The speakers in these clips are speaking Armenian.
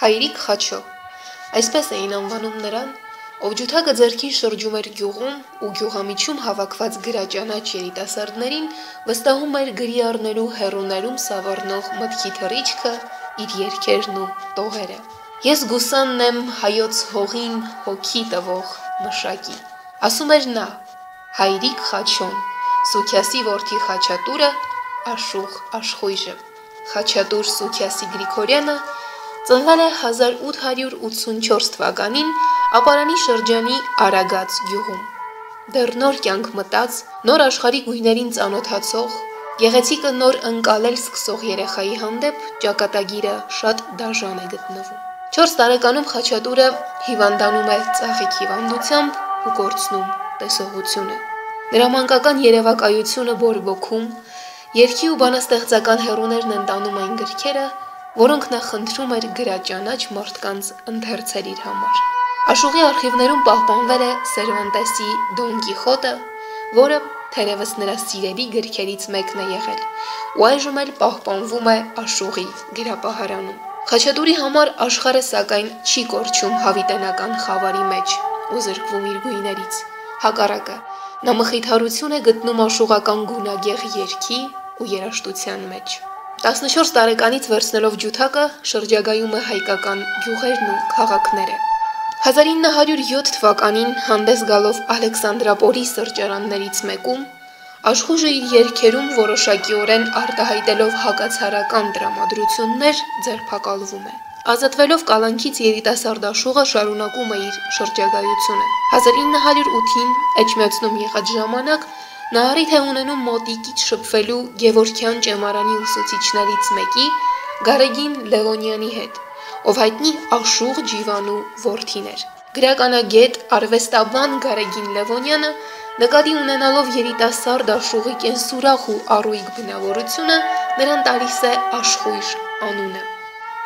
Հայրիկ Խաչո, այսպես էին անվանում նրան, ով ջութակը ձեռքին շրջում էր գյուղում ու գյուղամիջում հավաքված գրաճանաչ երիտասարդներին վստահում էր գրի առնելու հեռուներում սավառնող մտքի թռիչքը, իր երգերն ու տողերը։ Ես գուսանն եմ հայոց հողին հոգի տվող մշակի, ասում էր նա, հայրիկ Խաչոն, Սուքիասի որդի Խաչատուրը, Աշուղ Աշխույժը։ Խաչատուր Սուքիասի Գրիգորյանը ծնվել է 1884 թվականին Ապարանի շրջանի Արագած գյուղում։ Դեռ նոր կյանք մտած, նոր աշխարհի գույներին ծանոթացող, գեղեցիկը նոր ընկալել սկսող երեխայի հանդեպ ճակատագիրը շատ դաժան է գտնվում։ 4 տարեկանում Խաչատուրը հիվանդանում է ծաղիկ հիվանդությամբ ու կորցնում տեսողությունը։ Նրա մանկական երևակայությունը բորբոքում, երգի ու բանաստեղծական հեռուներն ընտանում այն գրքերը, որոնք նա խնդրում էր գրաճանաչ մարդկանց ընթերցել իր համար։ Աշուղի արխիվներում պահպանվել է Սերվանտեսի Դոն Կիխոտը, որը թերևս նրա սիրելի գրքերից մեկն է եղել, ու այժմ էլ պահպանվում է Աշուղի գրապահարանում։ Խաչատուրի համար աշխարհը սակայն չի կորչում հավիտենական խավարի մեջ ու զրկվում իր գույներից։ Հակառակը, նա մխիթարություն է գտնում աշուղական գունագեղ երգի ու երաժշտության մեջ։ 14 տարեկանից վերցնելով ջութակը շրջագայում է հայկական գյուղերն ու քաղաքները։ 1907 թվականին հանդես գալով Ալեքսանդրապոլի սրճարաններից մեկում, Աշխույժը իր երգերում որոշակիորեն արտահայտելով հակացարական տրամադրություններ ձերբակալվում է։ Ազատվելով կալանքից երիտասարդ Աշուղը շարունակում է իր շրջագայությունը։ 1908-ին Էջմիածնում եղած ժամանակ նա առիթ է ունենում մոտիկից շփվելու Գևորգյան ճեմարանի ուսուցիչներից մեկի Գարեգին Լևոնյանի հետ, ով հայտնի Աշուղ Ջիվանու որդին էր։ Գրականագետ, արվեստաբան Գարեգին Լևոնյանը նկատի ունենալով երիտասարդ Աշուղի կենսուրախ ու առույգ բնավորությունը, նրան տալիս է Աշխույժ անունը։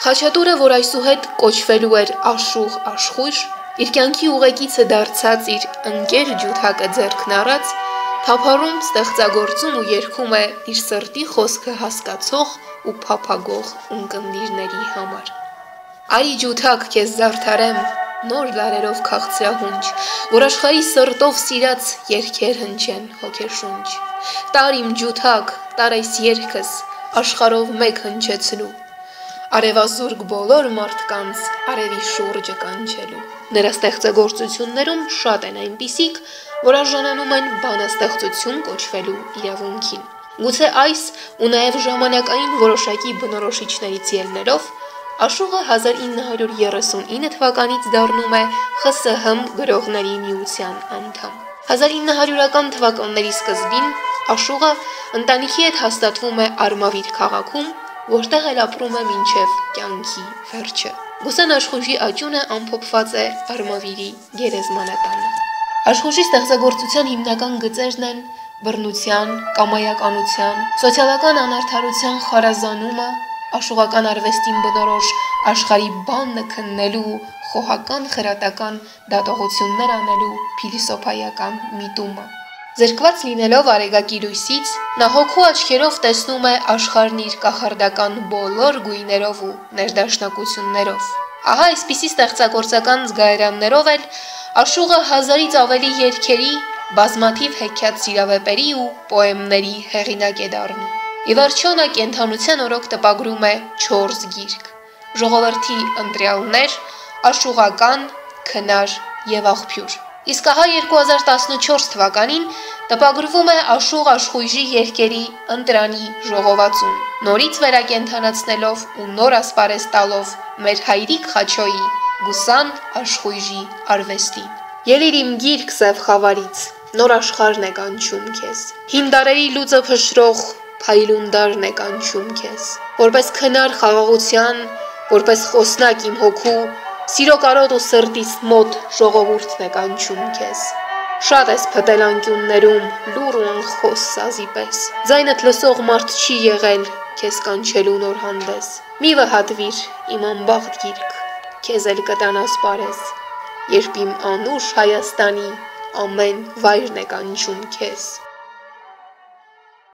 Խաչատուրը, որ այսուհետ կոչվելու էր Աշուղ Աշխույժ, իր կյանքի ուղեկիցը դարձած իր ընկեր ջութակը ձեռքն առած, թափառում, ստեղծագործում ու երգում է իր սրտի խոսքը հասկացող ու փափագող ունկնդիրների համար։ Արի ջութակ քեզ զարդարեմ, նոր լարերով քաղցրահունչ, որ աշխարհի սրտով սիրած երգեր հնչեն հոգեշունչ։ Տար իմ ջութակ, տար այս երգս, աշխարհով մեկ հնչեցնու, արևազուրկ բոլոր մարդկանց արևի շուրջը կանչելու։ Նրա ստեղծագործություններում շատ են այնպիսիք, որ արժանանում են բանաստեղծություն կոչվելու իրավունքին։ Գուցե այս ու նաև ժամանակային որոշակի բնորոշիչներից ելնելով, Աշուղը 1939 թվականից դառնում է ԽՍՀՄ գրողների միության անդամ։ 1900-ական թվականների սկզբին Աշուղը ընտանիքի հետ հաստատվում է Արմավիր քաղաքում, որտեղ էլ ապրում է մինչև կյանքի վերջը։ Գուսան Աշխույժի աճյունը ամփոփված է Արմավիրի գերեզմանատանը։ Աշխույժի ստեղծագործության հիմնական գծերն են բռնության, կամայականության, սոցիալական անարդարության խարազանումը, աշուղական արվեստին բնորոշ աշխարհի բանն քննելու, խոհական խրատական դատողություններ անելու փիլիսոփայական միտումը։ Զրկված լինելով արեգակի լույսից, նա հոգու աչքերով տեսնում է աշխարհն իր կախարդական բոլոր գույներով ու ներդաշնակություններով։ Ահա այսպիսի ստեղծագործական զգայարաններով էլ Աշուղը 1000-ից ավելի երգերի, բազմաթիվ հեքիաթ սիրավեպերի ու պոեմների հեղինակ է դառնում։ Ի վերջո նա կենդանության օրոք տպագրում է 4 գիրք՝ Ժողովրդի ընտրյալներ, Աշուղական, Քնար եւ Աղբյուր։ Իսկ ահա 2014 թվականին տպագրվում է Աշուղ Աշխույժի երգերի ընտրանի ժողովածուն, նորից վերակենդանացնելով ու նոր ասպարեզ տալով մեր հայրիկ Խաչոյի Գուսան Աշխույժի արվեստին։ Ելիր իմ գիրք սև խավարից, նոր աշխարհն է կանչում քեզ։ Հին դարերի լուծը փշրող փայլունդարն է կանչում քեզ։ Որպես քնար խաղաղության, որպես խոսնակ իմ հոգու, սիրո կարոտ ու սրտից մոտ ժողովուրդն է կանչում քեզ։ Շատ ես փտել անկյուններում, լուռ ու անխոս սազի պես։ Ձայնդ լսող մարդ չի եղել քեզ կանչելու նոր հանդես։ Մի վհատվիր իմ անբախտ գիրք, քեզ էլ կտան ասպարեզ, երբ իմ անուշ Հայաստանի ամեն վայրն է կանչում քեզ։